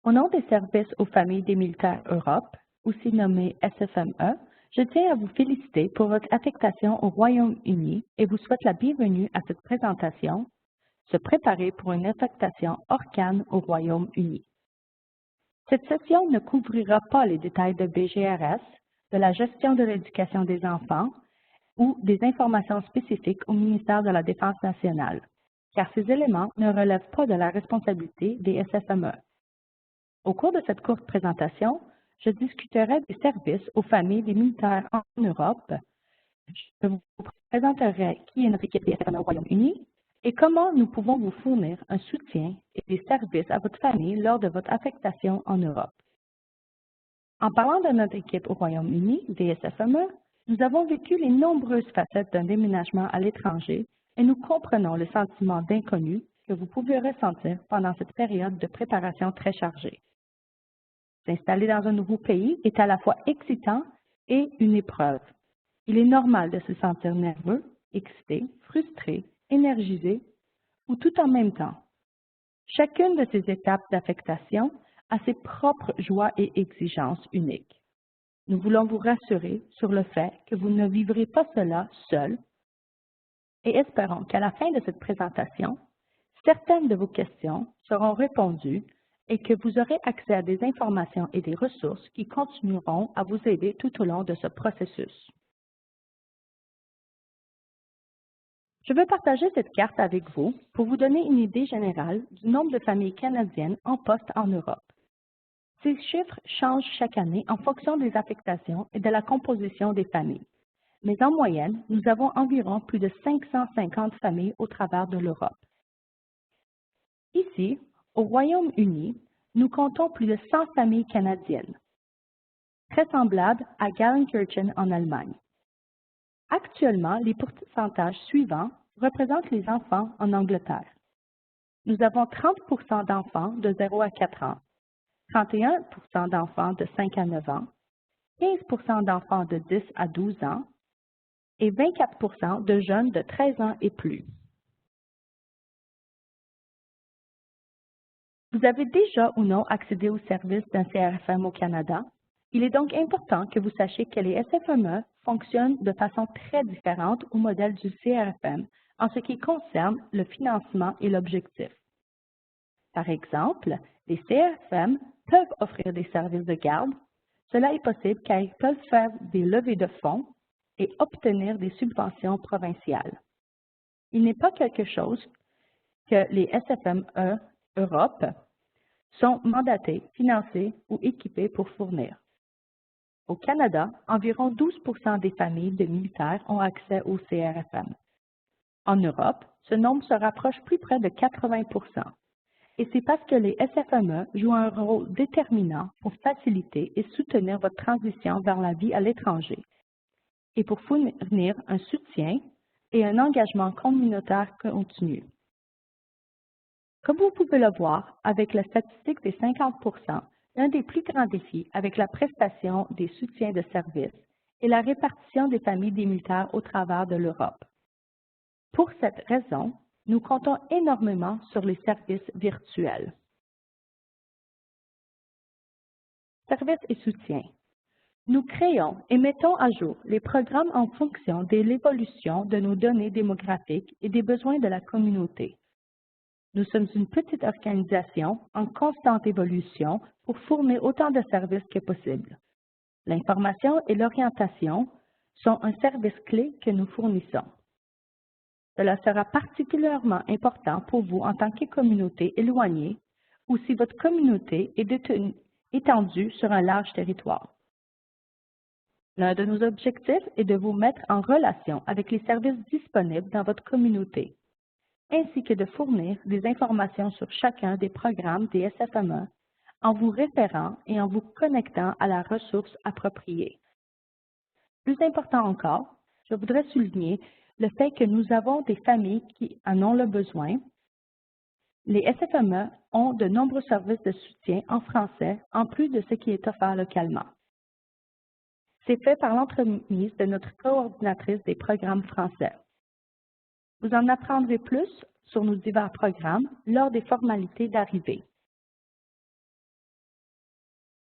Au nom des services aux familles des militaires Europe, aussi nommé SFME, je tiens à vous féliciter pour votre affectation au Royaume-Uni et vous souhaite la bienvenue à cette présentation, se préparer pour une affectation ORCAN au Royaume-Uni. Cette session ne couvrira pas les détails de BGRS, de la gestion de l'éducation des enfants ou des informations spécifiques au ministère de la Défense nationale, car ces éléments ne relèvent pas de la responsabilité des SFME. Au cours de cette courte présentation, je discuterai des services aux familles des militaires en Europe. Je vous présenterai qui est notre équipe des SFME au Royaume-Uni et comment nous pouvons vous fournir un soutien et des services à votre famille lors de votre affectation en Europe. En parlant de notre équipe au Royaume-Uni, des SFME, nous avons vécu les nombreuses facettes d'un déménagement à l'étranger et nous comprenons le sentiment d'inconnu que vous pouvez ressentir pendant cette période de préparation très chargée. S'installer dans un nouveau pays est à la fois excitant et une épreuve. Il est normal de se sentir nerveux, excité, frustré, énergisé ou tout en même temps. Chacune de ces étapes d'affectation a ses propres joies et exigences uniques. Nous voulons vous rassurer sur le fait que vous ne vivrez pas cela seul et espérons qu'à la fin de cette présentation, certaines de vos questions seront répondues et que vous aurez accès à des informations et des ressources qui continueront à vous aider tout au long de ce processus. Je veux partager cette carte avec vous pour vous donner une idée générale du nombre de familles canadiennes en poste en Europe. Ces chiffres changent chaque année en fonction des affectations et de la composition des familles. Mais en moyenne, nous avons environ plus de 550 familles au travers de l'Europe. Ici, au Royaume-Uni, nous comptons plus de 100 familles canadiennes, très semblables à Gallenkirchen en Allemagne. Actuellement, les pourcentages suivants représentent les enfants en Angleterre. Nous avons 30% d'enfants de 0 à 4 ans, 31% d'enfants de 5 à 9 ans, 15% d'enfants de 10 à 12 ans et 24% de jeunes de 13 ans et plus. Vous avez déjà ou non accédé au service d'un CRFM au Canada? Il est donc important que vous sachiez que les SFME fonctionnent de façon très différente au modèle du CRFM en ce qui concerne le financement et l'objectif. Par exemple, les CRFM peuvent offrir des services de garde. Cela est possible car ils peuvent faire des levées de fonds et obtenir des subventions provinciales. Il n'est pas quelque chose que les SFME Europe sont mandatés, financés ou équipés pour fournir. Au Canada, environ 12% des familles de militaires ont accès au CRFM. En Europe, ce nombre se rapproche plus près de 80%. Et c'est parce que les SFME jouent un rôle déterminant pour faciliter et soutenir votre transition vers la vie à l'étranger et pour fournir un soutien et un engagement communautaire continu. Comme vous pouvez le voir, avec la statistique des 50%, l'un des plus grands défis avec la prestation des soutiens de services est la répartition des familles des militaires au travers de l'Europe. Pour cette raison, nous comptons énormément sur les services virtuels. Services et soutien. Nous créons et mettons à jour les programmes en fonction de l'évolution de nos données démographiques et des besoins de la communauté. Nous sommes une petite organisation en constante évolution pour fournir autant de services que possible. L'information et l'orientation sont un service clé que nous fournissons. Cela sera particulièrement important pour vous en tant que communauté éloignée ou si votre communauté est étendue sur un large territoire. L'un de nos objectifs est de vous mettre en relation avec les services disponibles dans votre communauté, ainsi que de fournir des informations sur chacun des programmes des SFME en vous référant et en vous connectant à la ressource appropriée. Plus important encore, je voudrais souligner le fait que nous avons des familles qui en ont le besoin. Les SFME ont de nombreux services de soutien en français en plus de ce qui est offert localement. C'est fait par l'entremise de notre coordinatrice des programmes français. Vous en apprendrez plus sur nos divers programmes lors des formalités d'arrivée.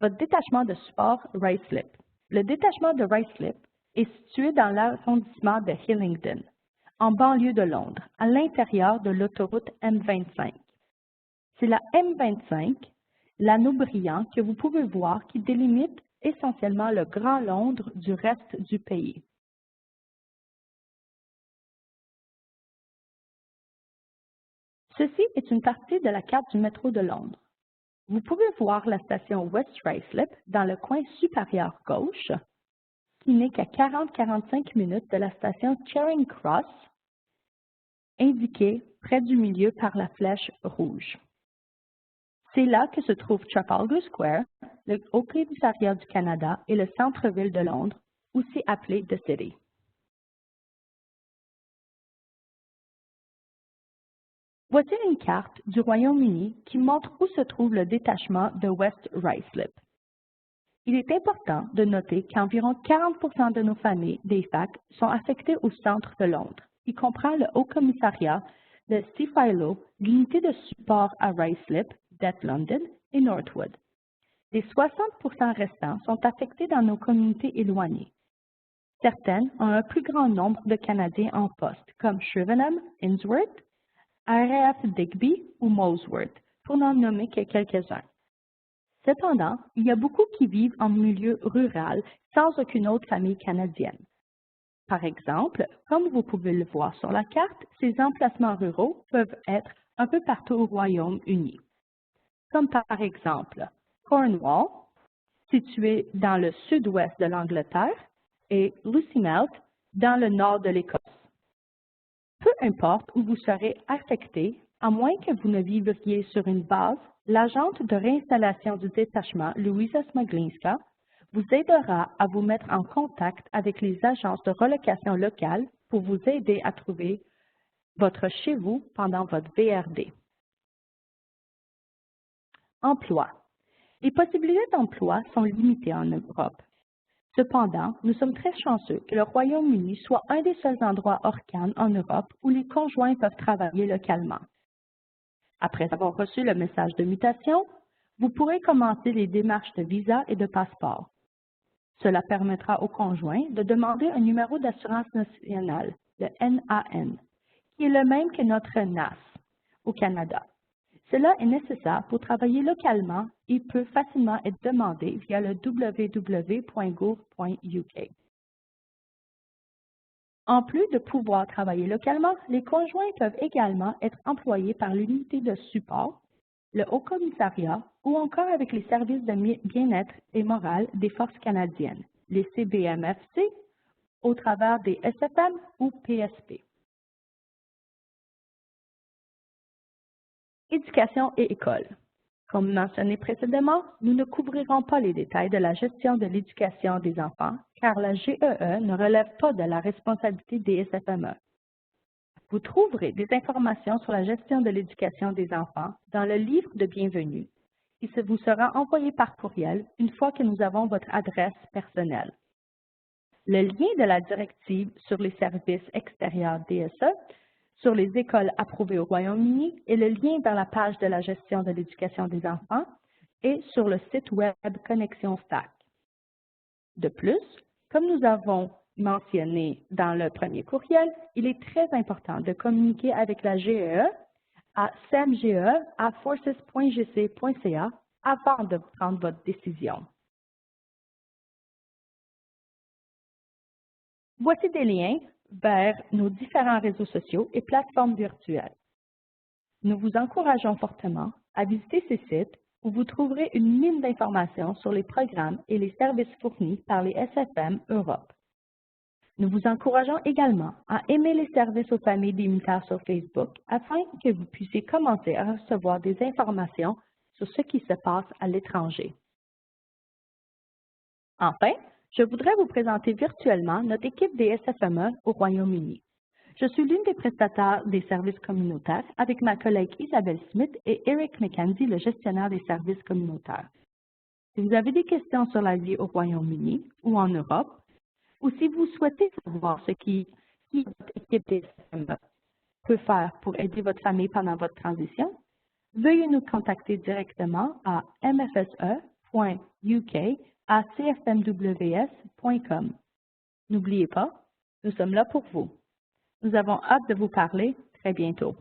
Votre détachement de support Ruislip. Le détachement de Ruislip est situé dans l'arrondissement de Hillingdon, en banlieue de Londres, à l'intérieur de l'autoroute M25. C'est la M25, l'anneau brillant que vous pouvez voir qui délimite essentiellement le Grand Londres du reste du pays. Ceci est une partie de la carte du métro de Londres. Vous pouvez voir la station West Ruislip dans le coin supérieur gauche, qui n'est qu'à 40-45 minutes de la station Charing Cross, indiquée près du milieu par la flèche rouge. C'est là que se trouve Trafalgar Square, le Haut Commissariat du Canada et le centre-ville de Londres, aussi appelé The City. Voici une carte du Royaume-Uni qui montre où se trouve le détachement de West Ruislip. Il est important de noter qu'environ 40% de nos familles d'EFAC sont affectées au centre de Londres, qui comprend le Haut Commissariat, le CFILO, l'unité de support à Ruislip, Death London et Northwood. Les 60% restants sont affectés dans nos communautés éloignées. Certaines ont un plus grand nombre de Canadiens en poste, comme Shrivenham, Innsworth, RAF Digby ou Molesworth, pour n'en nommer que quelques-uns. Cependant, il y a beaucoup qui vivent en milieu rural sans aucune autre famille canadienne. Par exemple, comme vous pouvez le voir sur la carte, ces emplacements ruraux peuvent être un peu partout au Royaume-Uni, comme par exemple Cornwall, situé dans le sud-ouest de l'Angleterre, et Lossiemouth, dans le nord de l'Écosse. Peu importe où vous serez affecté, à moins que vous ne vivriez sur une base, l'agente de réinstallation du détachement, Louisa Smaglinska, vous aidera à vous mettre en contact avec les agences de relocation locales pour vous aider à trouver votre chez vous pendant votre VRD. Emploi. Les possibilités d'emploi sont limitées en Europe. Cependant, nous sommes très chanceux que le Royaume-Uni soit un des seuls endroits ORCAN en Europe où les conjoints peuvent travailler localement. Après avoir reçu le message de mutation, vous pourrez commencer les démarches de visa et de passeport. Cela permettra aux conjoints de demander un numéro d'assurance nationale, le NAN, qui est le même que notre NAS au Canada. Cela est nécessaire pour travailler localement et peut facilement être demandé via le www.gouv.uk. En plus de pouvoir travailler localement, les conjoints peuvent également être employés par l'unité de support, le Haut Commissariat ou encore avec les services de bien-être et morale des Forces canadiennes, les CBMFC, au travers des SFM ou PSP. Éducation et école. Comme mentionné précédemment, nous ne couvrirons pas les détails de la gestion de l'éducation des enfants, car la GEE ne relève pas de la responsabilité des SFME. Vous trouverez des informations sur la gestion de l'éducation des enfants dans le livre de bienvenue qui vous sera envoyé par courriel une fois que nous avons votre adresse personnelle. Le lien de la directive sur les services extérieurs DSE sur les écoles approuvées au Royaume-Uni et le lien vers la page de la gestion de l'éducation des enfants est sur le site web Connexion STAC. De plus, comme nous avons mentionné dans le premier courriel, il est très important de communiquer avec la GEE à semge@forces.gc.ca avant de prendre votre décision. Voici des liens vers nos différents réseaux sociaux et plateformes virtuelles. Nous vous encourageons fortement à visiter ces sites où vous trouverez une mine d'informations sur les programmes et les services fournis par les SFM Europe. Nous vous encourageons également à aimer les services aux familles des militaires sur Facebook afin que vous puissiez commencer à recevoir des informations sur ce qui se passe à l'étranger. Enfin, je voudrais vous présenter virtuellement notre équipe des SFME au Royaume-Uni. Je suis l'une des prestataires des services communautaires avec ma collègue Isabelle Smith et Eric McKenzie, le gestionnaire des services communautaires. Si vous avez des questions sur la vie au Royaume-Uni ou en Europe, ou si vous souhaitez savoir ce qui votre équipe des SFME peut faire pour aider votre famille pendant votre transition, veuillez nous contacter directement à mfse info.uk@cfmws.com. N'oubliez pas, nous sommes là pour vous. Nous avons hâte de vous parler très bientôt.